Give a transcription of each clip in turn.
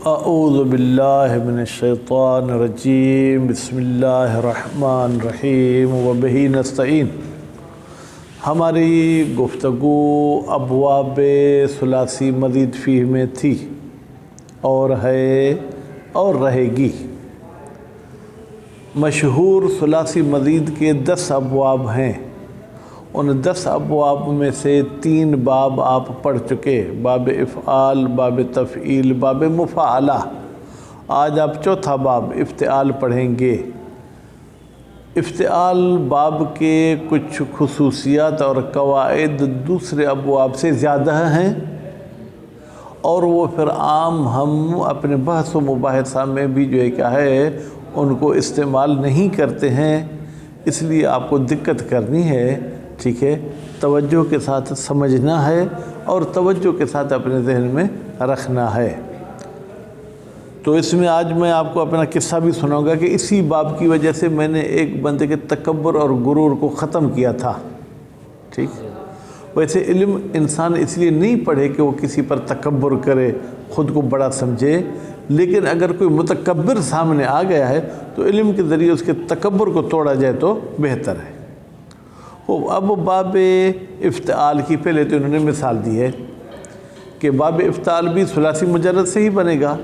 اعوذ باللہ من الشیطان الرجیم بسم اللہ الرحمن الرحیم وبہ نستعین۔ ہماری گفتگو ابواب ثلاثی مزید فیہ میں تھی اور ہے اور رہے گی۔ مشہور ثلاثی مزید کے 10 ابواب ہیں۔ ان 10 ابواب میں سے 3 باب آپ پڑھ چکے، باب افعال، باب تفعیل، باب مفاعلہ۔ آج آپ چوتھا باب افتعال پڑھیں گے۔ افتعال باب کے کچھ خصوصیات اور قواعد دوسرے ابواب سے زیادہ ہیں، اور وہ پھر عام ہم اپنے بحث و مباحثہ میں بھی جو ہے کیا ہے ان کو استعمال نہیں کرتے ہیں، اس لیے آپ کو دقت کرنی ہے، ٹھیک ہے؟ توجہ کے ساتھ سمجھنا ہے اور توجہ کے ساتھ اپنے ذہن میں رکھنا ہے۔ تو اس میں آج میں آپ کو اپنا قصہ بھی سناؤں گا کہ اسی باب کی وجہ سے میں نے ایک بندے کے تکبر اور غرور کو ختم کیا تھا، ٹھیک؟ ویسے علم انسان اس لیے نہیں پڑھے کہ وہ کسی پر تکبر کرے، خود کو بڑا سمجھے، لیکن اگر کوئی متکبر سامنے آ گیا ہے تو علم کے ذریعے اس کے تکبر کو توڑا جائے تو بہتر ہے۔ اب باب افتعال کی پہلے تو انہوں نے مثال دی ہے کہ باب افتعال بھی ثلاثی مجرد سے ہی بنے گا۔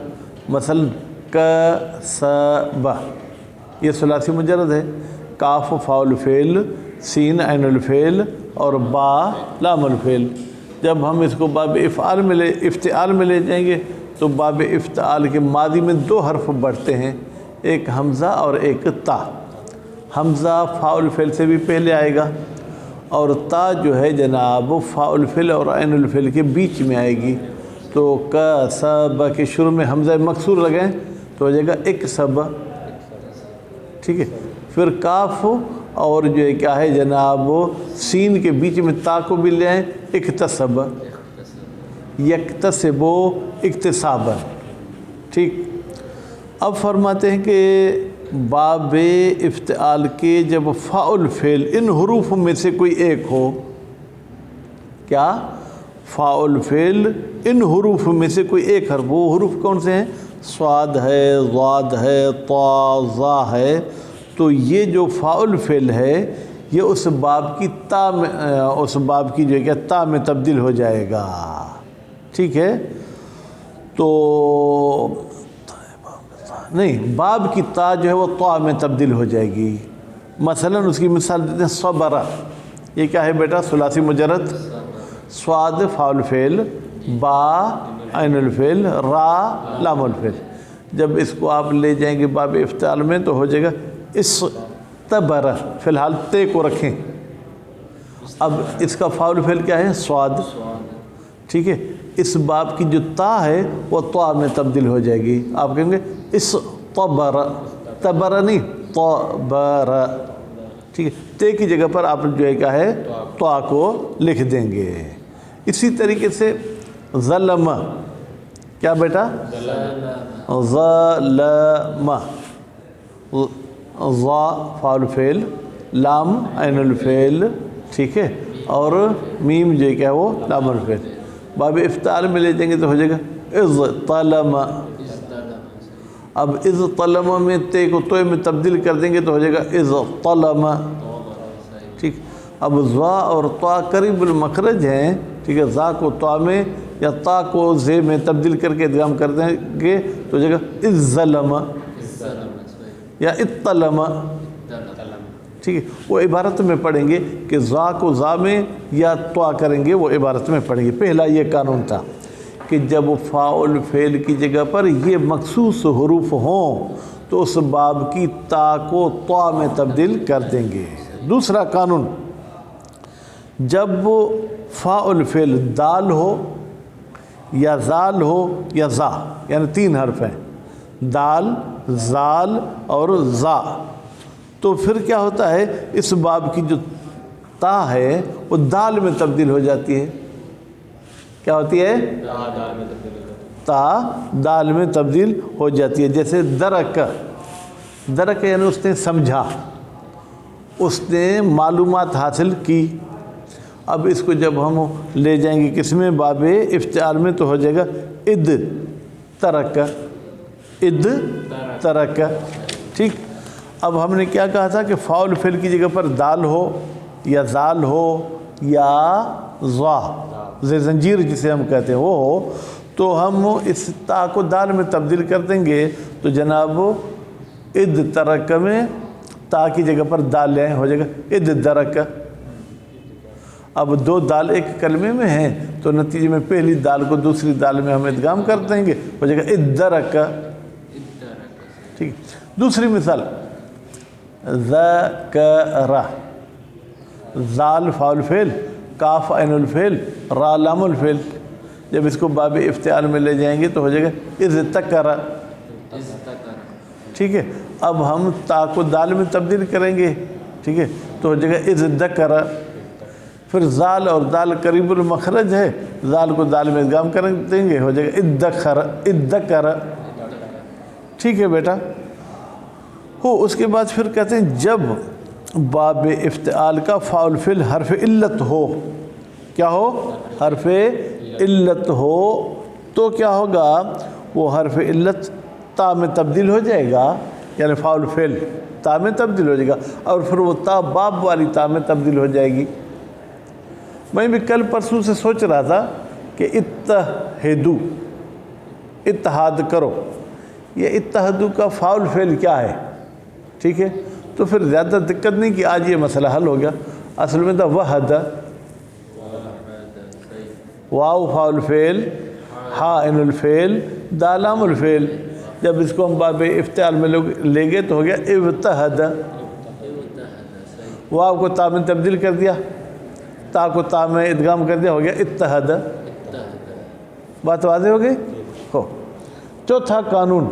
مثلا کسب، یہ ثلاثی مجرد ہے، کاف فاء الفعل، سین عین الفعل اور با لام الفعل۔ جب ہم اس کو باب افتعال میں لے جائیں گے تو باب افتعال کے ماضی میں 2 حرف بڑھتے ہیں، ایک حمزہ اور ایک تا۔ حمزہ فاء الفعل سے بھی پہلے آئے گا، اور تا جو ہے جناب فاء الفعل اور عین الفعل کے بیچ میں آئے گی۔ تو کسب کے شروع میں حمزہ مکسور لگائیں تو ہو جائے گا اکسب، ٹھیک ہے؟ پھر کاف اور جو ہے کیا ہے جناب سین کے بیچ میں تا کو بھی لے آئیں، اکتسب، یکتسب اکتسابا، ٹھیک؟ اب فرماتے ہیں کہ باب افتعال کے جب فاء الفعل ان حروف میں سے کوئی ایک ہو، کیا؟ فاء الفعل ان حروف میں سے کوئی ایک حرف، وہ حروف کون سے ہیں؟ صاد ہے، ضاد ہے، طا، ظا ہے۔ تو یہ جو فاء الفعل ہے یہ اس باب کی تا میں، اس باب کی جو ہے کہ تا میں تبدیل ہو جائے گا، ٹھیک ہے؟ تو نہیں، باب کی تا جو ہے وہ طا میں تبدیل ہو جائے گی۔ مثلا اس کی مثال دیتے ہیں صبر، یہ کیا ہے بیٹا؟ ثلاثی مجرد، صاد فاء الفعل، با عین الفعل، را لام الفعل۔ جب اس کو آپ لے جائیں گے باب افتعال میں تو ہو جائے گا استبر، فی الحال تے کو رکھیں۔ اب اس کا فاء الفعل کیا ہے؟ صاد، ٹھیک ہے؟ اس باب کی جو تا ہے وہ طا میں تبدیل ہو جائے گی، آپ کہیں گے استبر، تبر نہیں، طبر، ٹھیک ہے؟ تے کی جگہ پر آپ جو ہے کیا ہے طا کو لکھ دیں گے۔ اسی طریقے سے ظلم، کیا بیٹا؟ ظلم، ظا فاء الفعل، لام عین الفعل، ٹھیک ہے؟ اور میم جو ہے کیا ہے وہ لام الفعل۔ باب افتعال میں لے جائیں گے تو ہو جائے گا اظطلم۔ اب اظطلم میں تے کو توئے میں تبدیل کر دیں گے تو ہو جائے گا اظطلم، ٹھیک؟ اب ظا اور طا قریب المخرج ہیں، ٹھیک ہے؟ ظا کو طا میں یا طا کو زے میں تبدیل کر کے ادغام کر دیں گے تو ہو جائے گا اظلم یا اطلم، ٹھیک ہے؟ وہ عبارت میں پڑھیں گے کہ ظا کو ظا میں یا طا کریں گے، وہ عبارت میں پڑھیں گے۔ پہلا یہ قانون تھا کہ جب فاء الفعل کی جگہ پر یہ مخصوص حروف ہوں تو اس باب کی تا کو طا میں تبدیل کر دیں گے۔ دوسرا قانون، جب فاء الفعل دال ہو یا زال ہو یا زا، یعنی 3 حرف ہیں، دال، زال اور زا، تو پھر کیا ہوتا ہے اس باب کی جو تا ہے وہ دال میں تبدیل ہو جاتی ہے۔ کیا ہوتی ہے؟ تا دال میں تبدیل ہو جاتی ہے۔ جیسے درک، درک یعنی اس نے سمجھا، اس نے معلومات حاصل کی۔ اب اس کو جب ہم لے جائیں گے کس میں؟ باب افتعال میں تو ہو جائے گا اد ترک، اِد ترک. ٹھیک. اب ہم نے کیا کہا تھا کہ فاعل فعل کی جگہ پر دال ہو یا زال ہو یا ضا زنجیر جسے ہم کہتے ہیں وہ ہو تو ہم اس تا کو دال میں تبدیل کر دیں گے. تو جناب اِد ترک میں تا کی جگہ پر دال لے ہو جائے گا اِد درک. اب دو دال ایک کلمے میں ہیں تو نتیجے میں پہلی دال کو دوسری دال میں ہم ادغام کر دیں گے ہو جائے گا ادرک. ٹھیک. دوسری مثال ذکر. زال فاعل فعل، کاف عین الفعل، را لام الفعل. جب اس کو باب افتعال میں لے جائیں گے تو ہو جائے گا اذتکر. ٹھیک ہے. اب ہم تا کو دال میں تبدیل کریں گے. ٹھیک ہے. تو ہو جائے گا اذذکر. پھر زال اور دال قریب المخرج ہے، زال کو دال میں ادغام کر دیں گے ہو جائے گا ادخر ادکر. ٹھیک ہے بیٹا. اس کے بعد پھر کہتے ہیں جب باب افتعال کا فاعل فعل حرف علت ہو. کیا ہو؟ حرف علت ہو. تو کیا ہوگا؟ وہ حرف علت تا میں تبدیل ہو جائے گا، یعنی فاعل فعل تا میں تبدیل ہو جائے گا اور پھر وہ تا باب والی تا میں تبدیل ہو جائے گی. میں بھی کل پرسوں سے سوچ رہا تھا کہ اتحدو، اتحاد کرو، یہ اتحدو کا فاعل فعل کیا ہے؟ ٹھیک ہے. تو پھر زیادہ دقت نہیں کہ آج یہ مسئلہ حل ہو گیا. اصل میں تھا وحد، واو فاعل فعل، ہا عین الفعل، دال لام الفعل. جب اس کو ہم باب افتعال میں لے گئے تو ہو گیا ابتحد. واو کو تا میں تبدیل کر دیا، تا کو تا میں ادغام کر دیا ہو گیا اتحد. بات واضح ہو گئی ہو. چوتھا قانون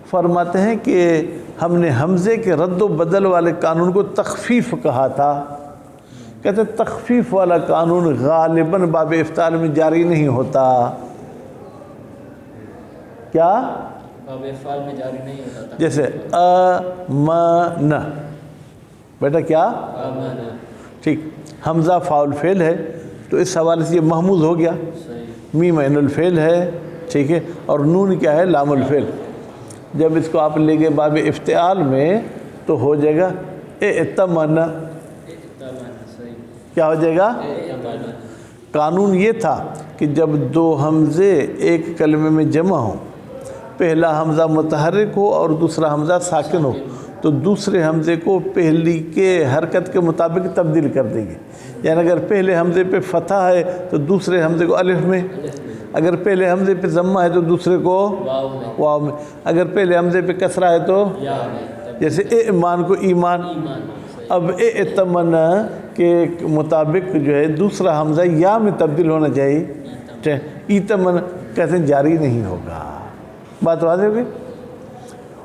فرماتے ہیں کہ ہم نے حمزے کے رد و بدل والے قانون کو تخفیف کہا تھا. کہتے ہیں تخفیف والا قانون غالباً باب افتعال میں جاری نہیں ہوتا. کیا؟ باب افتعال میں جاری نہیں ہوتا. جیسے امن، بیٹا کیا؟ امن. ٹھیک. حمزہ فاعل فعل ہے تو اس حوالے سے یہ محموز ہو گیا. میم عین الفعل ہے. ٹھیک ہے. اور نون کیا ہے؟ لام الفعل. جب اس کو آپ لے گئے باب افتعال میں تو ہو جائے گا اعتمن. کیا ہو جائے گا؟ قانون یہ تھا کہ جب دو حمزے ایک کلمے میں جمع ہوں، پہلا حمزہ متحرک ہو اور دوسرا حمزہ ساکن ہو، تو دوسرے حمزے کو پہلی کے حرکت کے مطابق تبدیل کر دیں گے. یعنی اگر پہلے حمزے پہ فتح ہے تو دوسرے حمزے کو الف میں، اگر پہلے حمزے پہ ضمہ ہے تو دوسرے کو واو میں، اگر پہلے حمزے پہ کسرہ ہے تو جیسے ایمان کو ایمان. اب اعتمن کے مطابق جو ہے دوسرا حمزہ یا میں تبدیل ہونا چاہیے. ایتمن کہتے ہیں جاری نہیں ہوگا. بات واضح ہوگی.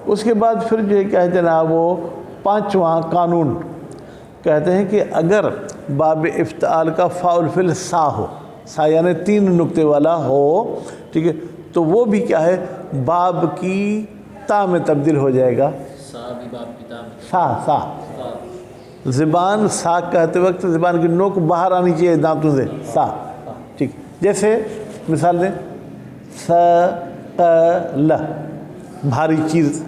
اس کے بعد پھر جو ہے کیا ہے جناب وہ پانچواں قانون کہتے ہیں کہ اگر باب افتعال کا فاعل فعل سا ہو، سا یعنی 3 نقطے والا ہو، ٹھیک ہے، تو وہ بھی کیا ہے باب کی تا میں تبدیل ہو جائے گا. سا زبان سا کہتے وقت زبان کی نوک باہر آنی چاہیے دانتوں سے. سا. ٹھیک. جیسے مثال دیں ثقل، بھاری چیز.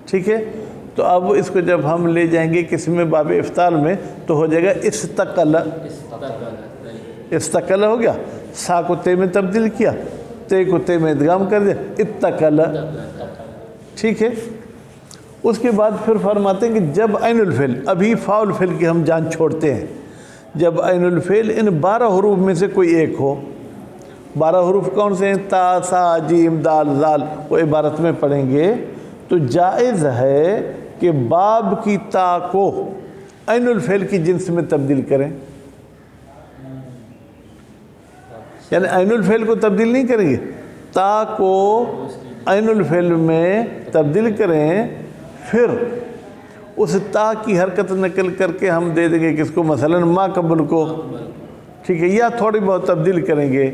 ٹھیک ہے. تو اب اس کو جب ہم لے جائیں گے کس میں باب افتعال میں تو ہو جائے گا استقل. استقل ہو گیا. سا کو تے میں تبدیل کیا، تے کو تے میں ادغام کر دیا اتقل. ٹھیک ہے. اس کے بعد پھر فرماتے ہیں کہ جب عین الفعل، ابھی فاعل فعل کی ہم جان چھوڑتے ہیں، جب عین الفعل ان 12 حروف میں سے کوئی ایک ہو. 12 حروف کون سے ہیں؟ تا، سا، جیم، دال، زال. وہ عبارت میں پڑھیں گے تو جائز ہے کہ باب کی تا کو عین الفعل کی جنس میں تبدیل کریں. یعنی عین الفعل کو تبدیل نہیں کریں گے، تا کو عین الفعل میں تبدیل کریں، پھر اس تا کی حرکت نقل کر کے ہم دے دیں گے کس کو؟ مثلا ما قبل کو. ٹھیک ہے. یا تھوڑی بہت تبدیل کریں گے.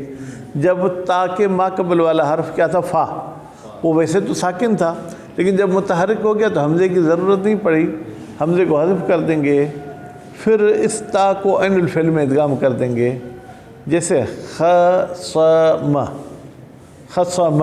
جب تا کے ما قبل والا حرف کیا تھا؟ فا. وہ ویسے تو ساکن تھا لیکن جب متحرک ہو گیا تو حمزے کی ضرورت نہیں پڑی، حمزے کو حذف کر دیں گے. پھر اس تا کو عین الفعل میں ادغام کر دیں گے. جیسے خصم، خصم.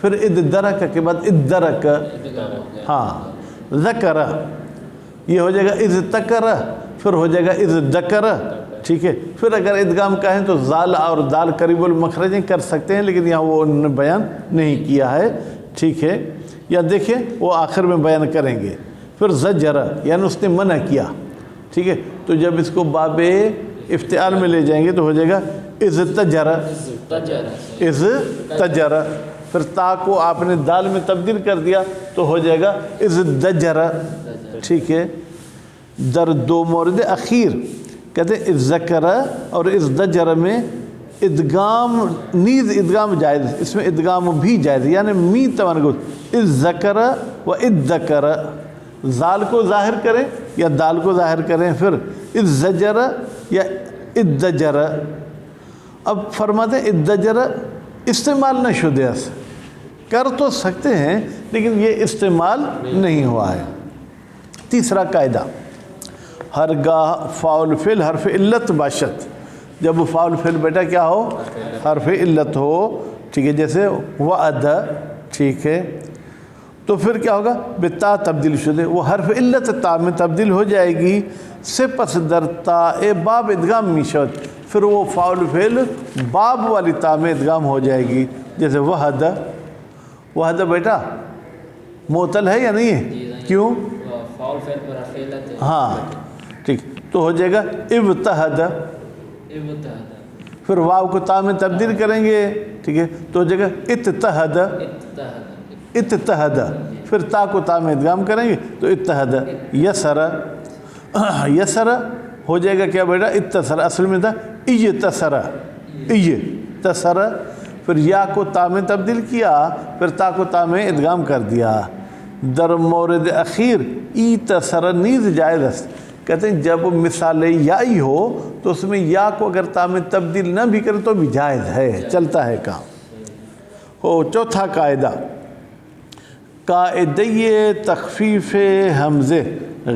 پھر ادرک کے بعد ادرک، ہاں ذکر، یہ ہو جائے گا اذتکر، پھر ہو جائے گا اذدکر، ٹھیک ہے۔ پھر اگر ادغام کہیں تو زال اور دال قریب المخرجیں کر سکتے ہیں، لیکن یہاں وہ انہوں نے بیان نہیں کیا ہے، ٹھیک ہے۔ یا دیکھیں وہ آخر میں بیان کریں گے۔ پھر زجر یعنی اس نے منع کیا، ٹھیک ہے، تو جب اس کو باب افتعال میں لے جائیں گے تو ہو جائے گا ازتجر، ازتجر، پھر تا کو آپ نے دال میں تبدیل کر دیا تو ہو جائے گا ازدجر، ٹھیک ہے۔ در دو مورد اخیر کہتے ہیں ذکر اور ازدجر میں ادغام نیز ادغام جائز، اس میں ادغام بھی جائز، یعنی می توان گو الذکر و الذکر، زال کو ظاہر کریں یا دال کو ظاہر کریں، پھر الزجر یا الدجر۔ اب فرماتے ہیں الدجر استعمال نہ شدہ، کر تو سکتے ہیں لیکن یہ استعمال نہیں ہوا ہے۔ تیسرا قاعدہ، ہرگاہ فاعل فعل حرف علت باشد، جب فاعل فعل بیٹا کیا ہو، حرف علت ہو، ٹھیک ہے، جیسے وعد، ٹھیک ہے، تو پھر کیا ہوگا، بتا تبدیل شدہ، وہ حرف علت تا میں تبدیل ہو جائے گی، سے پس در تا باب ادغام میشد، پھر وہ فاعل فعل باب والی تا میں ادغام ہو جائے گی، جیسے وحد، وحد بیٹا معطل ہے یا نہیں ہے، کیوں، فاعل فعل پر حرف علت ہے، ہاں ٹھیک، تو ہو جائے گا ابتہد، ابتہد، پھر واو کو تا میں تبدیل کریں گے، ٹھیک ہے، تو ہو جائے گا اتتہد، اتحد، اتتہد، پھر تا کو تا میں ادغام کریں گے تو اتحد، یسر، یسر ہو جائے گا کیا بیٹا، اتصر، اصل میں تھا اجتسر، اجتسر، پھر یا کو تا میں تبدیل کیا، پھر تا کو تا میں ادغام کر دیا۔ در مورد اخیر ایتسر نیز جائز است، کہتے ہیں جب مثال یائی ہو تو اس میں یا کو اگر تا میں تبدیل نہ بھی کرے تو بھی جائز ہے، چلتا ہے کام ہو۔ چوتھا قاعدہ، قاعدہ تخفیف حمزے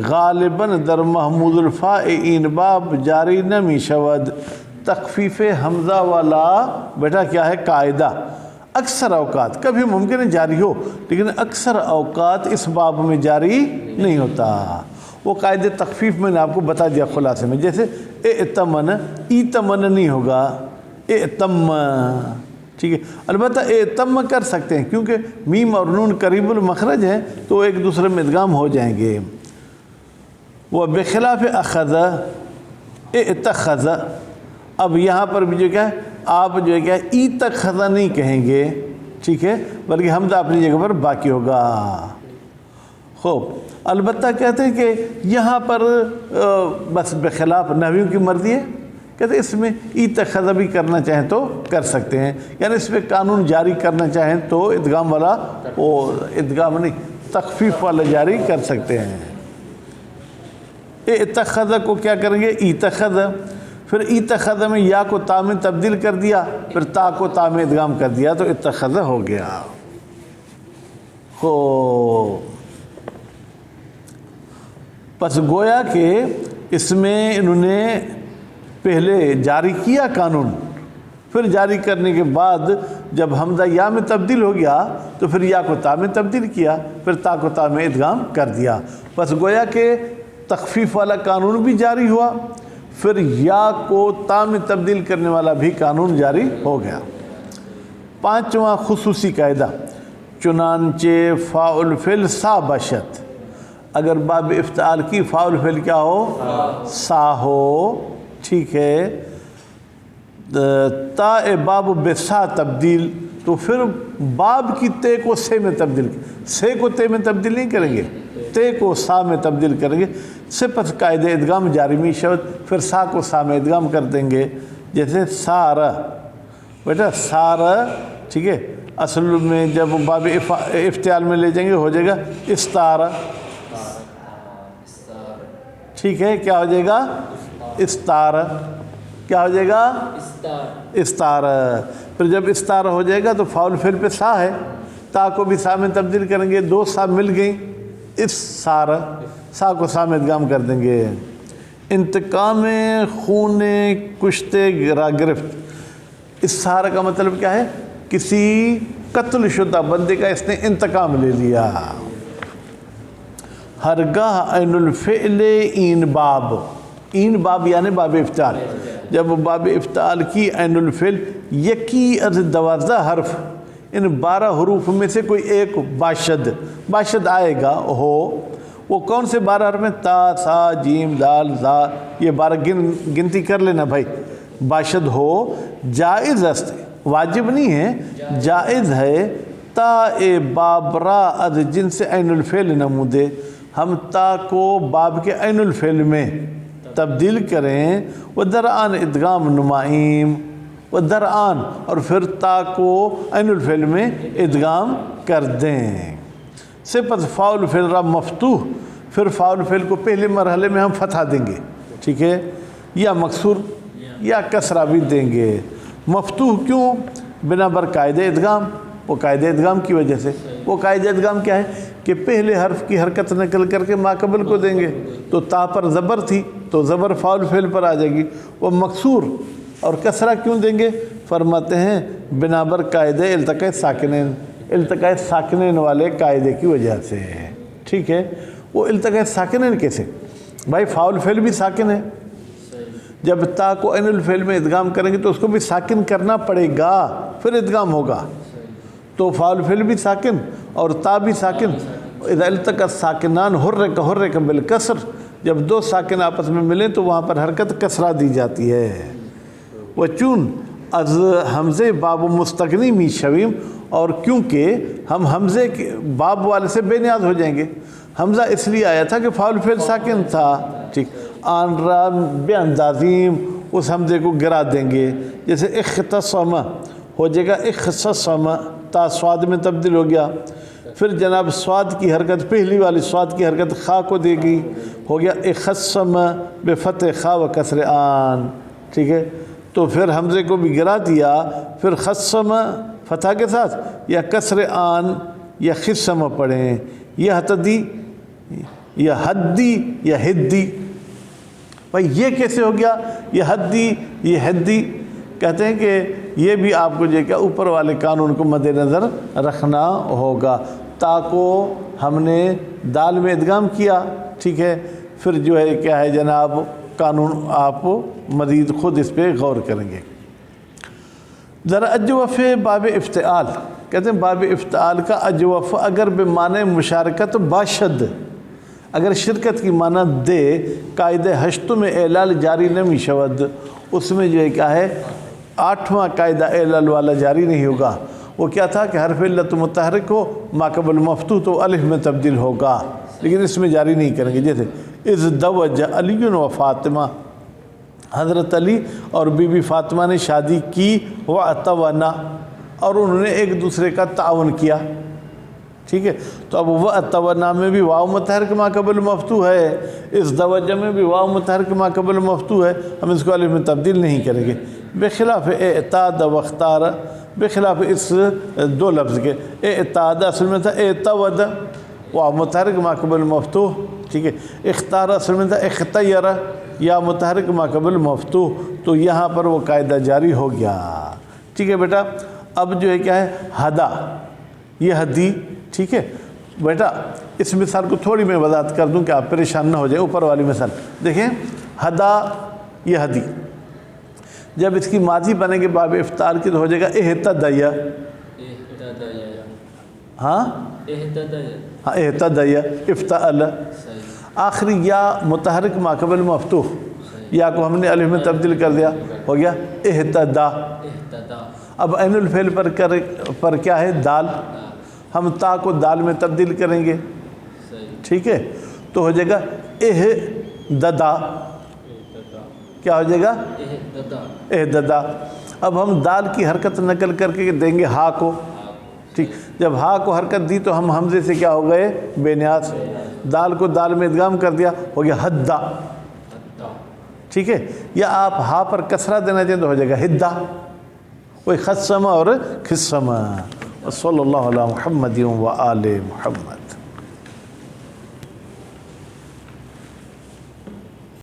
غالباً در محمود الفاء این باب جاری نمی شود، تخفیف حمزہ والا بیٹا کیا ہے قاعدہ، اکثر اوقات کبھی ممکن ہے جاری ہو لیکن اکثر اوقات اس باب میں جاری نہیں ہوتا۔ وہ قاعدہ تخفیف میں نے آپ کو بتا دیا خلاصے میں، جیسے اعتمن، ایتمن نہیں ہوگا، اعتم، ٹھیک ہے، البتہ اعتم کر سکتے ہیں کیونکہ میم اور نون قریب المخرج ہیں تو ایک دوسرے میں ادغام ہو جائیں گے۔ وہ بخلاف اخذ، اتخذ، اب یہاں پر بھی جو کیا ہے آپ جو ہے کیا اتخذ نہیں کہیں گے، ٹھیک ہے، بلکہ حمزہ اپنی جگہ پر باقی ہوگا۔ خوب، البتہ کہتے ہیں کہ یہاں پر بس بخلاف نحویوں کی مرضی ہے، کہتے ہیں اس میں اتخذ بھی کرنا چاہیں تو کر سکتے ہیں، یعنی اس میں قانون جاری کرنا چاہیں تو ادغام والا، وہ ادغام نہیں تخفیف والا جاری کر سکتے ہیں۔ اتخذ کو کیا کریں گے، اتخذ، پھر اتخذ میں یا کو تا میں تبدیل کر دیا، پھر تا کو تا میں ادغام کر دیا تو اتخذ ہو گیا۔ پس گویا کہ اس میں انہوں نے پہلے جاری کیا قانون، پھر جاری کرنے کے بعد جب حمزہ یا میں تبدیل ہو گیا تو پھر یا کو تا میں تبدیل کیا، پھر تا کو تا میں ادغام کر دیا، پس گویا کہ تخفیف والا قانون بھی جاری ہوا، پھر یا کو تا میں تبدیل کرنے والا بھی قانون جاری ہو گیا۔ پانچواں خصوصی قاعدہ، چنانچہ فاعل فعل سا باشد، اگر باب افتعال کی فاعل فعل کیا ہو، سا ہو، ٹھیک ہے، تا باب بسا تبدیل، تو پھر باب کی تے کو سے میں تبدیل، سے کو تے میں تبدیل نہیں کریں گے، تے کو سا میں تبدیل کریں گے، سے پس قاعدہ ادغام جاری می شود، پھر سا کو سا میں ادغام کر دیں گے، جیسے سارا بیٹا سارا، ٹھیک ہے، اصل میں جب باب افتعال میں لے جائیں گے ہو جائے گا استارا، ٹھیک ہے، کیا ہو جائے گا استارا، کیا ہو جائے گا استارا، پھر جب استارا ہو جائے گا تو فاعل فعل پہ سا ہے، تا کو بھی سا میں تبدیل کریں گے، دو سا مل گئیں، اس سارا، سا کو سا میں ادغام کر دیں گے۔ انتقام خون کشتے گرا گرفت، اس سارا کا مطلب کیا ہے، کسی قتل شدہ بندے کا اس نے انتقام لے لیا۔ ہرگاہ عین الفعل این باب یعنی باب افتعال، جب باب افتعال کی عین الفعل یکی از 12 حرف، ان 12 حروف میں سے کوئی ایک باشد آئے گا ہو، وہ کون سے 12 حرف ہیں؟ تا، سا، جیم، دال، زا، یہ 12 گنتی کر لینا بھائی۔ باشد ہو جائز است، واجب نہیں ہے، جائز ہے، تا اے باب را از جن سے عین الفعل نمودے، ہم تا کو باب کے عین الفعل میں تبدیل کریں، وہ درآن ادغام نمائیم، وہ درآن، اور پھر تا کو عین الفعل میں ادغام کر دیں۔ صفت فاعل فعل را مفتوح، پھر فاعل فعل کو پہلے مرحلے میں ہم فتح دیں گے، ٹھیک ہے، یا مکسور یا کسرہ بھی دیں گے۔ مفتوح کیوں؟ بنا بر قاعدہ ادغام، وہ قاعدہ ادغام کی وجہ سے۔ وہ قاعدہ ادغام کیا ہے کہ پہلے حرف کی حرکت نقل کر کے ماقبل کو دیں گے، تو تا پر زبر تھی تو زبر فاعل فعل پر آ جائے گی۔ وہ مکسور اور کسرہ کیوں دیں گے؟ فرماتے ہیں بنا بر قاعدہ التقاء ساکنین، التقاء ساکنین والے قاعدے کی وجہ سے، ٹھیک ہے۔ وہ التقاء ساکنین کیسے؟ بھائی فاعل فعل بھی ساکن ہے، جب تا کو عین الفعل میں ادغام کریں گے تو اس کو بھی ساکن کرنا پڑے گا، پھر ادغام ہوگا۔ تو فاعل فعل بھی ساکن اور تا بھی ساکن۔ اذا التقى الساکنان حرک بالکسر، جب 2 ساکن آپس میں ملیں تو وہاں پر حرکت کسرہ دی جاتی ہے۔ وچون از حمزے باب مستغنی می شویم، اور کیونکہ ہم حمزے کے باب والے سے بے نیاز ہو جائیں گے۔ حمزہ اس لیے آیا تھا کہ فاعل فعل ساکن تھا، ٹھیک، آن را بے اندازیم، اس حمزے کو گرا دیں گے۔ جیسے اختصم ہو جائے گا اختصم، تا سواد میں تبدیل ہو گیا، پھر جناب سواد کی حرکت، پہلی والی سواد کی حرکت خا کو دے گی، ہو گیا اختصم بفتح خا و کسر آن، ٹھیک ہے۔ تو پھر حمزے کو بھی گرا دیا، پھر خصم فتح کے ساتھ یا کسر آن یا خصم پڑھیں، یہ حدی یا حدی یا حدی۔ بھائی یہ کیسے ہو گیا؟ یہ حدی یہ حدی، کہتے ہیں کہ یہ بھی آپ کو جو ہے کہ اوپر والے قانون کو مد نظر رکھنا ہوگا۔ تا کو ہم نے دال میں ادغام کیا، ٹھیک ہے، پھر جو ہے کیا ہے جناب قانون آپ مزید خود اس پہ غور کریں گے۔ ذرا اجوف باب افتعال، کہتے ہیں باب افتعال کا اجوف اگر بمعنی مشارکت باشد، اگر شرکت کی معنی دے، قاعدہ ہشت میں اعلال جاری نمی شود، اس میں جو ہے کیا ہے 8واں قاعدہ اعلال والا جاری نہیں ہوگا۔ وہ کیا تھا کہ حرف علت متحرک ہو ماقبل مفتوح تو الف میں تبدیل ہوگا، لیکن اس میں جاری نہیں کریں گے۔ جیسے اذ دوج علی و فاطمہ، حضرت علی اور بی بی فاطمہ نے شادی کی، وَأَتَوَنَا، اور انہوں نے ایک دوسرے کا تعاون کیا، ٹھیک ہے۔ تو اب وَأَتَوَنَا میں بھی واو متحرک ماقبل مفتوح ہے، اس دوج میں بھی واو متحرک ماقبل مفتوح ہے، ہم اس کو الف میں تبدیل نہیں کریں گے۔ بخلاف اعتاد واختار، بخلاف اس 2 لفظ کے، اعتاد اصل میں تھا اعتود، واو متحرک ماقبل مفتوح، ٹھیک ہے۔ اختار اصل میں تھا اختیر، یا متحرک ماقبل مفتوح، تو یہاں پر وہ قاعدہ جاری ہو گیا، ٹھیک ہے بیٹا۔ اب جو ہے کیا ہے ہدا، یہ حدی، ٹھیک ہے بیٹا۔ اس مثال کو تھوڑی میں وضاحت کر دوں کہ آپ پریشان نہ ہو جائیں۔ اوپر والی مثال دیکھیں، ہدا یہ حدی، جب اس کی ماضی بنے گے باب افتعال کی تو ہو جائے گا اہتدیا، ہاں اہتدیا افتعل، آخری یا متحرک ماقبل مفتوح، یا کو ہم نے الف میں تبدیل کر دیا، ہو گیا اہتدا۔ اب عین الفعل پر کیا ہے دال، ہم تا کو دال میں تبدیل کریں گے، ٹھیک ہے، تو ہو جائے گا اہددا، کیا ہو جائے گا اہددا۔ اب ہم دال کی حرکت نقل کر کے دیں گے ہا کو، ٹھیک، جب ہا کو حرکت دی تو ہم حمزے سے کیا ہو گئے بے نیاز، دال کو دال میں ادغام کر دیا، ہو گیا حدا، ٹھیک ہے۔ یا آپ ہا پر کسرہ دینا چاہیں تو ہو جائے گا حدا، وہی خصم اور خصم۔ صلی اللہ علی محمد و آل محمد۔